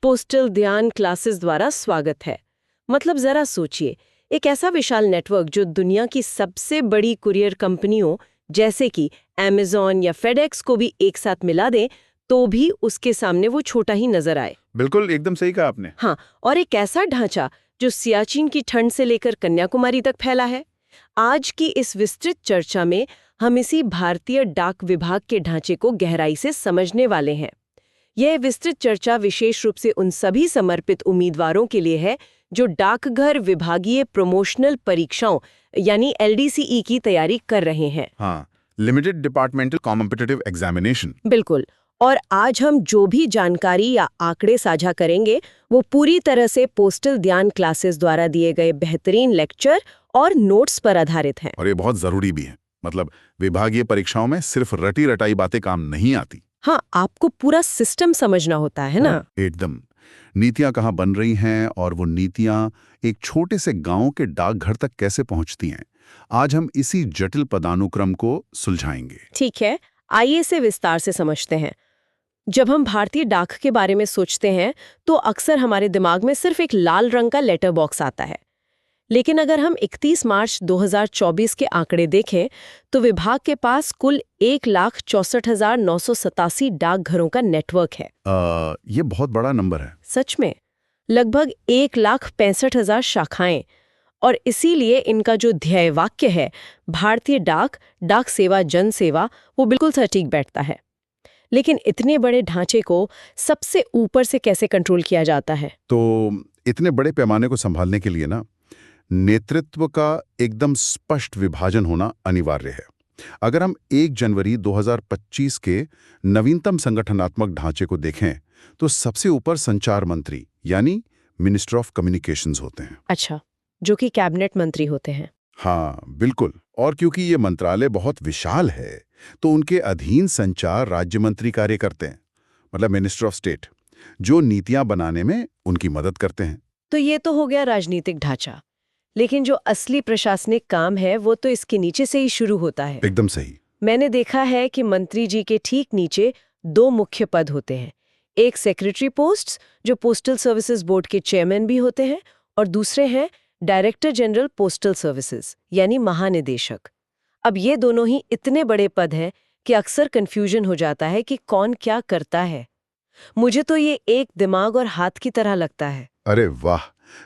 Postal ध्यान classes द्वारा स्वागत है। मतलब जरा सोचिए, एक ऐसा विशाल नेटवर्क जो दुनिया की सबसे बड़ी कुरियर कंपनियों जैसे कि अमेज़न या फेडेक्स को भी एक साथ मिला दे तो भी उसके सामने वो छोटा ही नजर आए। बिल्कुल, एकदम सही कहा आपने। हाँ, और एक ऐसा ढांचा जो सियाचिन की ठंड से लेकर कन्याकुमारी तक फैला है। आज की इस विस्तृत चर्चा में हम इसी भारतीय डाक विभाग के ढांचे को गहराई से समझने वाले हैं। यह विस्तृत चर्चा विशेष रूप से उन सभी समर्पित उम्मीदवारों के लिए है जो डाकघर विभागीय प्रमोशनल परीक्षाओं यानी LDCE की तैयारी कर रहे हैं। हाँ, लिमिटेड डिपार्टमेंटल कॉम्पिटिटिव एग्जामिनेशन। बिल्कुल। और आज हम जो भी जानकारी या आंकड़े साझा करेंगे वो पूरी तरह से पोस्टल ध्यान क्लासेस द्वारा दिए गए बेहतरीन लेक्चर और नोट्स पर आधारित हैं। और ये बहुत जरूरी भी है। मतलब विभागीय परीक्षाओं में सिर्फ रटी रटाई बातें काम नहीं आती। हाँ, आपको पूरा सिस्टम समझना होता है ना। एकदम। नीतियां कहाँ बन रही हैं और वो नीतियां एक छोटे से गांव के डाकघर तक कैसे पहुंचती हैं। आज हम इसी जटिल पदानुक्रम को सुलझाएंगे। ठीक है, आइए इसे विस्तार से समझते हैं। जब हम भारतीय डाक के बारे में सोचते हैं तो अक्सर हमारे दिमाग में सिर्फ एक लाल रंग का लेटर बॉक्स आता है। लेकिन अगर हम 31 मार्च 2024 के आंकड़े देखें तो विभाग के पास कुल 1,64,987 डाकघरों का नेटवर्क है। ये बहुत बड़ा नंबर है। सच में, लगभग 1,65,000 शाखाएं। और इसीलिए इनका जो ध्येय वाक्य है, भारतीय डाक, डाक सेवा जन सेवा, वो बिल्कुल सटीक बैठता है। लेकिन इतने बड़े ढांचे को सबसे ऊपर से कैसे कंट्रोल किया जाता है? तो इतने बड़े पैमाने को संभालने के लिए ना, नेतृत्व का एकदम स्पष्ट विभाजन होना अनिवार्य है। अगर हम 1 जनवरी 2025 के नवीनतम संगठनात्मक ढांचे को देखें तो सबसे ऊपर संचार मंत्री यानी मिनिस्टर ऑफ कम्युनिकेशंस होते हैं। अच्छा, जो कि कैबिनेट मंत्री होते हैं। हाँ, बिल्कुल। और क्योंकि ये मंत्रालय बहुत विशाल है तो उनके अधीन संचार राज्य मंत्री कार्य करते हैं, मतलब मिनिस्टर ऑफ स्टेट, जो नीतियां बनाने में उनकी मदद करते हैं। तो ये तो हो गया राजनीतिक ढांचा, लेकिन जो असली प्रशासनिक काम है वो तो इसके नीचे से ही शुरू होता है। एकदम सही। मैंने देखा है कि मंत्री जी के ठीक नीचे 2 मुख्य पद होते हैं। एक सेक्रेटरी पोस्ट जो पोस्टल सर्विसेज बोर्ड के चेयरमैन भी होते हैं, और दूसरे हैं डायरेक्टर जनरल पोस्टल सर्विसेज यानी महानिदेशक। अब ये दोनों ही इतने बड़े पद हैं कि अक्सर कंफ्यूजन हो जाता है कि कौन क्या करता है। मुझे तो ये एक दिमाग और हाथ की तरह लगता है। अरे वाह,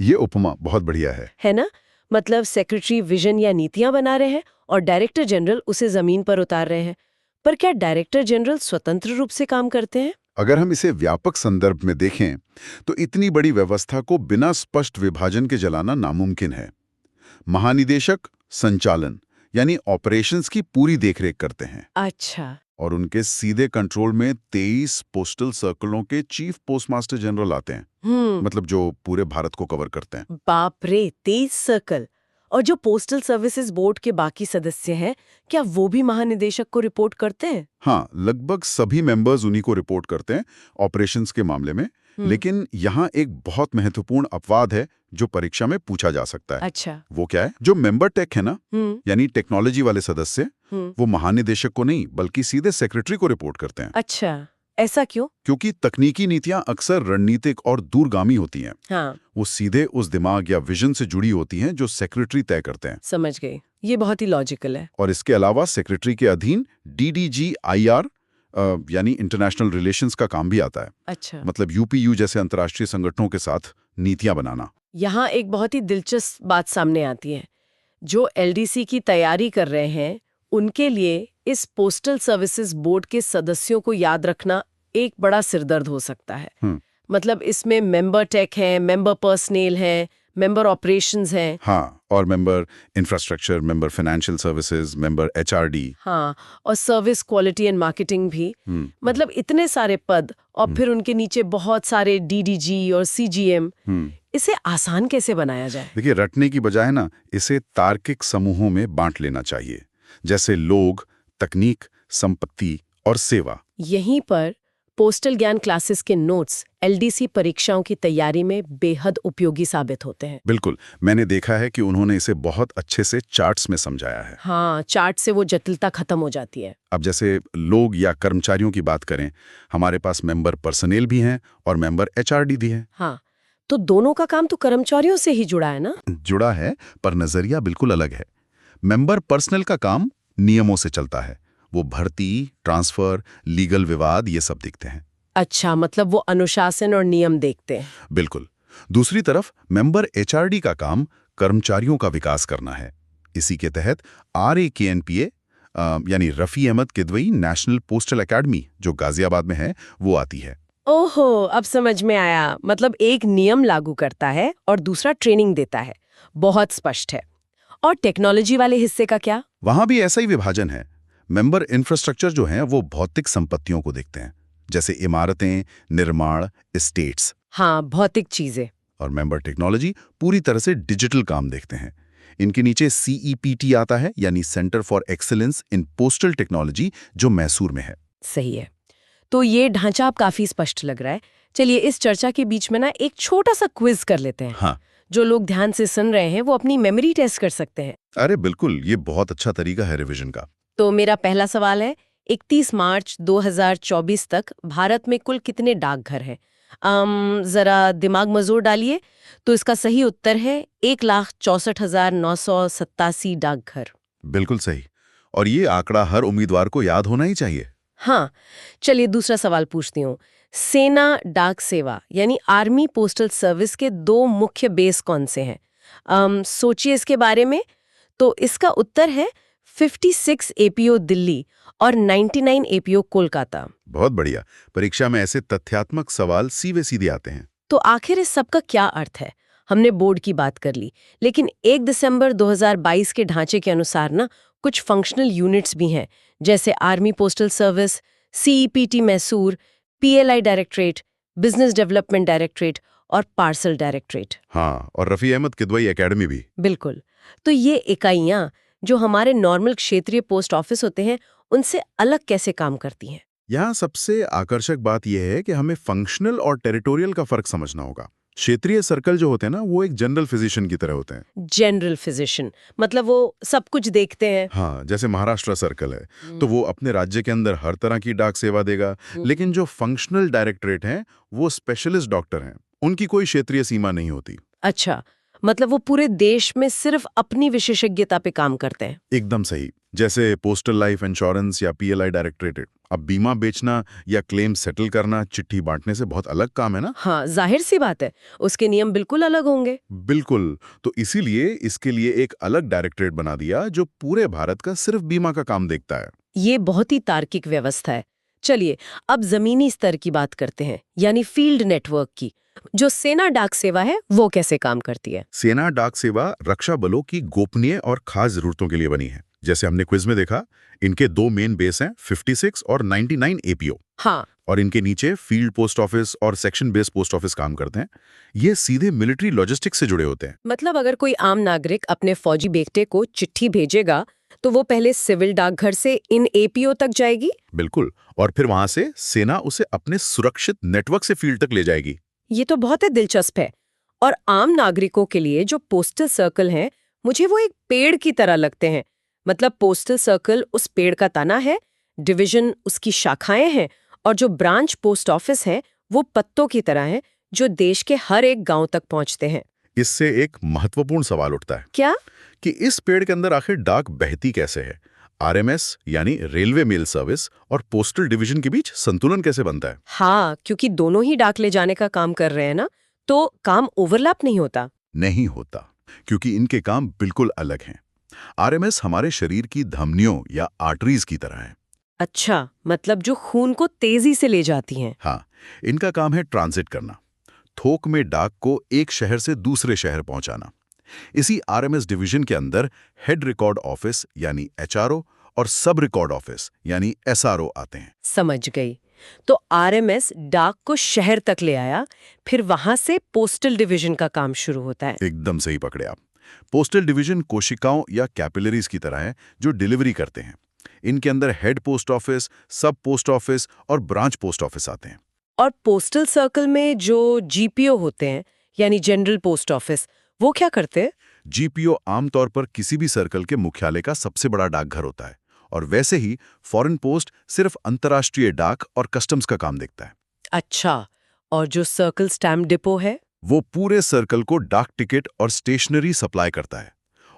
ये उपमा बहुत बढ़िया है ना? मतलब सेक्रेटरी विजन या नीतियां बना रहे हैं और डायरेक्टर जनरल उसे जमीन पर उतार रहे हैं। पर क्या डायरेक्टर जनरल स्वतंत्र रूप से काम करते हैं? अगर हम इसे व्यापक संदर्भ में देखें तो इतनी बड़ी व्यवस्था को बिना स्पष्ट विभाजन के चलाना नामुमकिन है। महानिदेशक संचालन यानी ऑपरेशंस की पूरी देखरेख करते हैं। अच्छा। और उनके सीधे कंट्रोल में 23 पोस्टल सर्कलों के चीफ पोस्टमास्टर जनरल आते हैं, मतलब जो पूरे भारत को कवर करते हैं। बाप रे, 23 सर्कल! और जो पोस्टल सर्विसेज बोर्ड के बाकी सदस्य हैं, क्या वो भी महानिदेशक को रिपोर्ट करते हैं? हाँ, लगभग सभी मेंबर्स उन्हीं को रिपोर्ट करते हैं ऑपरेशंस के मामले में। लेकिन यहाँ एक बहुत महत्वपूर्ण अपवाद है जो परीक्षा में पूछा जा सकता है। अच्छा। वो क्या है? जो मेंबर टेक है ना, यानी टेक्नोलॉजी वाले सदस्य, वो महानिदेशक को नहीं बल्कि सीधे सेक्रेटरी को रिपोर्ट करते हैं। अच्छा, ऐसा क्यों? क्योंकि तकनीकी नीतियां अक्सर रणनीतिक और दूरगामी होती हैं। हाँ। वो सीधे उस दिमाग या विजन से जुड़ी होती हैं जो सेक्रेटरी तय करते हैं। समझ गई, ये बहुत ही लॉजिकल है। और इसके अलावा सेक्रेटरी के अधीन DDG-IR यानी इंटरनेशनल रिलेशंस का काम भी आता है। अच्छा। मतलब UPU जैसे अंतर्राष्ट्रीय संगठनों के साथ नीतियां बनाना। यहाँ एक बहुत ही दिलचस्प बात सामने आती है। जो LDC की तैयारी कर रहे हैं उनके लिए इस पोस्टल सर्विसेज बोर्ड के सदस्यों को याद रखना एक बड़ा सिरदर्द हो सकता है। मतलब इसमें मेंबर टेक है, मेंबर पर्सनेल है, मेंबर ऑपरेशंस हैं। हाँ, और member infrastructure, member financial services, member HRD। हाँ, और सर्विस क्वालिटी एंड मार्केटिंग भी। मतलब इतने सारे पद और फिर उनके नीचे बहुत सारे DDG और CGM। इसे आसान कैसे बनाया जाए? देखिए, रटने की बजाय ना इसे तार्किक समूहों में बांट लेना चाहिए, जैसे लोग, तकनीक, संपत्ति और सेवा। यहीं पर पोस्टल ज्ञान क्लासेस के नोट्स एलडीसी परीक्षाओं की तैयारी में बेहद उपयोगी साबित होते हैं। बिल्कुल, मैंने देखा है कि उन्होंने इसे बहुत अच्छे से चार्ट्स में समझाया है। हाँ, चार्ट से वो जटिलता खत्म हो जाती है। अब जैसे लोग या कर्मचारियों की बात करें, हमारे पास मेंबर पर्सनेल भी हैं और मेंबर एचआरडी भी हैं। हाँ, तो दोनों का काम तो कर्मचारियों से ही जुड़ा है ना? जुड़ा है, पर नजरिया बिल्कुल अलग है। मेंबर पर्सनल का काम नियमों से चलता है। वो भर्ती, ट्रांसफर, लीगल विवाद ये सब देखते हैं। अच्छा, मतलब वो अनुशासन और नियम देखते हैं। बिल्कुल। दूसरी तरफ मेंबर एचआरडी का काम कर्मचारियों का विकास करना है। इसी के तहत RAKNPA यानी Rafi Ahmed Kidwai national postal academy जो गाजियाबाद में है, वो आती है। ओहो, अब समझ में आया। मतलब एक नियम लागू करता है और दूसरा ट्रेनिंग देता है। बहुत स्पष्ट है। और टेक्नोलॉजी वाले हिस्से का क्या? वहां भी ऐसा ही विभाजन है। मेंबर इंफ्रास्ट्रक्चर जो हैं वो भौतिक संपत्तियों को देखते हैं, जैसे इमारतें, निर्माण, एस्टेट्स। हाँ, भौतिक चीजें। और मेंबर टेक्नोलॉजी पूरी तरह से डिजिटल काम देखते हैं। इनके नीचे CEPT आता है, यानी centre for excellence in postal technology, जो मैसूर में है। सही है। तो ये ढांचा अब काफी स्पष्ट लग रहा है। चलिए इस चर्चा के बीच में ना एक छोटा सा क्विज कर लेते हैं। हाँ, जो लोग ध्यान से सुन रहे हैं वो अपनी मेमोरी टेस्ट कर सकते हैं। अरे बिल्कुल, ये बहुत अच्छा तरीका है रिवीजन का। तो मेरा पहला सवाल है, 31 मार्च 2024 तक भारत में कुल कितने डाकघर हैं? जरा दिमाग मजोर डालिए। तो इसका सही उत्तर है 1,64,987 डाकघर। बिल्कुल सही। और ये आंकड़ा हर उम्मीदवार को याद होना ही चाहिए। हाँ, चलिए दूसरा सवाल पूछती हूँ। सेना डाक सेवा यानी आर्मी पोस्टल सर्विस के 2 मुख्य बेस कौन से हैं? सोचिए इसके बारे में। तो इसका उत्तर है 56 APO दिल्ली और 99 APO कोलकाता। बहुत बढ़िया। परीक्षा में ऐसे तथ्यात्मक सवाल सीधे सीधे आते हैं। तो आखिर इस सब का क्या अर्थ है? हमने बोर्ड की बात कर ली, लेकिन 1 दिसंबर 2022 के ढांचे के अनुसार ना कुछ फंक्शनल यूनिट्स भी हैं, जैसे army postal service, CEPT Mysore, PLI directorate, business development directorate और पार्सल डायरेक्टरेट। हाँ, और रफ़ी अहमद किदवई एकेडमी भी। बिल्कुल। तो ये इकाइयां जो हमारे नॉर्मल क्षेत्रीय पोस्ट ऑफिस होते हैं, उनसे अलग कैसे काम करती हैं? यहाँ सबसे आकर्षक बात यह है कि हमें फंक्शनल और टेरिटोरियल का फर्क समझना होगा। क्षेत्रीय सर्कल जो होते हैं ना, वो एक जनरल फिजिशियन की तरह होते हैं। जनरल फिजिशियन मतलब वो सब कुछ देखते हैं। हाँ, जैसे महाराष्ट्र सर्कल है, तो वो अपने राज्य के अंदर हर तरह की डाक सेवा देगा। लेकिन जो फंक्शनल डायरेक्टरेट हैं, वो स्पेशलिस्ट डॉक्टर हैं। उनकी कोई क्षेत्रीय सीमा नहीं होती। अच्छा, मतलब वो पूरे देश में सिर्फ अपनी विशेषज्ञता पे काम करते हैं। एकदम सही। जैसे पोस्टल लाइफ इंश्योरेंस या PLI डायरेक्टरेट। अब बीमा बेचना या क्लेम सेटल करना चिट्ठी बांटने से बहुत अलग काम है ना। हाँ, जाहिर सी बात है, उसके नियम बिल्कुल अलग होंगे। बिल्कुल। तो इसीलिए इसके लिए एक अलग डायरेक्टरेट बना दिया जो पूरे भारत का सिर्फ बीमा का काम देखता है। ये बहुत ही तार्किक व्यवस्था है। चलिए अब जमीनी स्तर की बात करते हैं, यानी फील्ड नेटवर्क की। जो सेना डाक सेवा है वो कैसे काम करती है? सेना डाक सेवा रक्षा बलों की गोपनीय और खास जरूरतों के लिए बनी है। जैसे हमने क्विज में देखा, इनके 2 मेन बेस हैं, 56 और 99 APO। हाँ, और इनके नीचे फील्ड पोस्ट ऑफिस और सेक्शन बेस्ड पोस्ट ऑफिस काम करते हैं। ये सीधे मिलिट्री लॉजिस्टिक्स से जुड़े होते हैं। मतलब अगर कोई आम नागरिक अपने फौजी बेटे को चिट्ठी भेजेगा तो वो पहले सिविल डाकघर से इन APO तक जाएगी? बिल्कुल। और फिर वहां से सेना उसे अपने सुरक्षित नेटवर्क से फील्ड तक ले जाएगी। ये तो बहुत ही दिलचस्प है। और आम नागरिकों के लिए जो पोस्टल सर्कल हैं, मुझे वो एक पेड़ की तरह लगते हैं। मतलब पोस्टल सर्कल उस पेड़ का तना है, डिवीजन उसकी शाखाएं हैं, और जो ब्रांच पोस्ट ऑफिस हैं वो पत्तों की तरह हैं जो देश के हर एक गांव तक पहुंचते हैं। इससे एक महत्वपूर्ण सवाल उठता है। क्या? कि इस पेड़ के अंदर आखिर डाक बहती कैसे है? RMS यानी रेलवे मेल सर्विस और पोस्टल डिवीजन के बीच संतुलन कैसे बनता है? हाँ, क्योंकि दोनों ही डाक ले जाने का काम कर रहे हैं ना, तो काम ओवरलैप नहीं होता। नहीं होता, क्योंकि इनके काम बिल्कुल अलग हैं। RMS हमारे शरीर की धमनियों या आर्टरीज की तरह है। अच्छा, मतलब जो खून को तेजी से ले जाती हैं। हाँ, इनका काम है ट्रांजिट करना, थोक में डाक को एक शहर से दूसरे शहर पहुंचाना। इसी RMS डिवीजन के अंदर हेड रिकॉर्ड ऑफिस यानी HRO और सब रिकॉर्ड ऑफिस यानी SRO आते हैं। समझ गई। तो RMS डाक को शहर तक ले आया, फिर वहां से पोस्टल डिवीजन का काम शुरू होता है। एकदम सही पकड़े आप। पोस्टल डिवीजन कोशिकाओं या कैपिलरीज की तरह है जो डिलीवरी करते हैं। इनके अंदर हेड पोस्ट ऑफिस, सब पोस्ट ऑफिस और ब्रांच पोस्ट ऑफिस आते हैं। और पोस्टल सर्कल में जो जीपीओ होते हैं, यानी जनरल पोस्ट ऑफिस, वो क्या करते हैं? जीपीओ आमतौर पर किसी भी सर्कल के मुख्यालय का सबसे बड़ा डाकघर होता है, और वैसे ही फॉरेन पोस्ट सिर्फ अंतर्राष्ट्रीय डाक और कस्टम्स का काम देखता है। अच्छा, और जो सर्कल स्टैम्प डिपो है? वो पूरे सर्कल को डाक टिकट और स्टेशनरी सप्लाई करता है।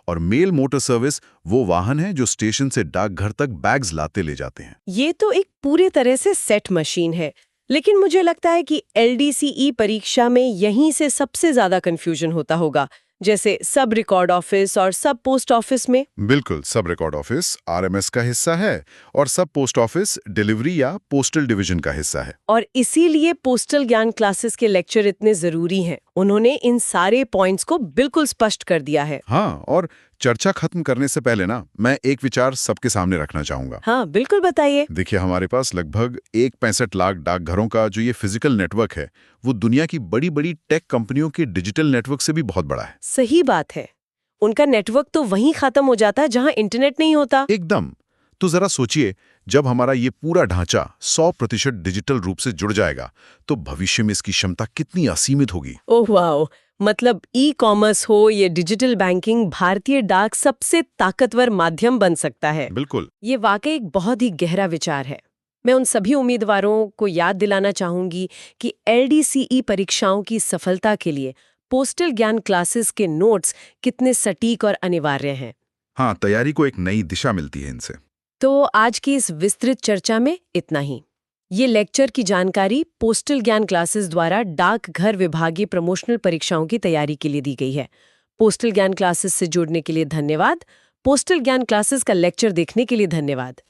और मेल मोटर सर्विस वो वाहन है जो स्टेशन से डाकघर तक बैग्स लाते ले जाते हैं। ये तो एक पूरे तरह से सेट मशीन है। लेकिन मुझे लगता है कि एलडीसीई परीक्षा में यहीं से सबसे ज्यादा कंफ्यूजन होता होगा, जैसे सब रिकॉर्ड ऑफिस और सब पोस्ट ऑफिस में। बिल्कुल, सब रिकॉर्ड ऑफिस आरएमएस का हिस्सा है और सब पोस्ट ऑफिस डिलीवरी या पोस्टल डिवीजन का हिस्सा है। और इसीलिए पोस्टल ज्ञान क्लासेस के लेक्चर इतने जरूरी हैं। उन्होंने इन सारे पॉइंट्स को बिल्कुल स्पष्ट कर दिया है। हाँ, और चर्चा खत्म करने से पहले ना मैं एक विचार सबके सामने रखना चाहूंगा। हाँ, बिल्कुल बताइए। देखिए, हमारे पास लगभग 1.65 लाख डाकघरों का जो ये फिजिकल नेटवर्क है, वो दुनिया की बड़ी-बड़ी टेक कंपनियों के डिजिटल नेटवर्क से भी बहुत बड़ा है। सही बात है। उनका नेटवर्क तो वहीं खत्म हो जाता है जहां इंटरनेट नहीं होता। एकदम। तो जरा सोचिए, जब हमारा ये पूरा ढांचा 100% डिजिटल रूप से जुड़ जाएगा, तो भविष्य में इसकी क्षमता कितनी असीमित होगी। ओह वाओ, मतलब ई कॉमर्स हो या डिजिटल बैंकिंग, भारतीय डाक सबसे ताकतवर माध्यम बन सकता है। बिल्कुल। ये वाकई एक बहुत ही गहरा विचार है। मैं उन सभी उम्मीदवारों को याद दिलाना चाहूंगी कि एलडीसीई परीक्षाओं की सफलता के लिए पोस्टल ज्ञान क्लासेस के नोट्स कितने सटीक और अनिवार्य हैं। हाँ, तैयारी को एक नई दिशा मिलती है इनसे। तो आज की इस विस्तृत चर्चा में इतना ही। ये लेक्चर की जानकारी पोस्टल ज्ञान क्लासेस द्वारा डाक घर विभागीय प्रमोशनल परीक्षाओं की तैयारी के लिए दी गई है। पोस्टल ज्ञान क्लासेस से जुड़ने के लिए धन्यवाद। पोस्टल ज्ञान क्लासेस का लेक्चर देखने के लिए धन्यवाद।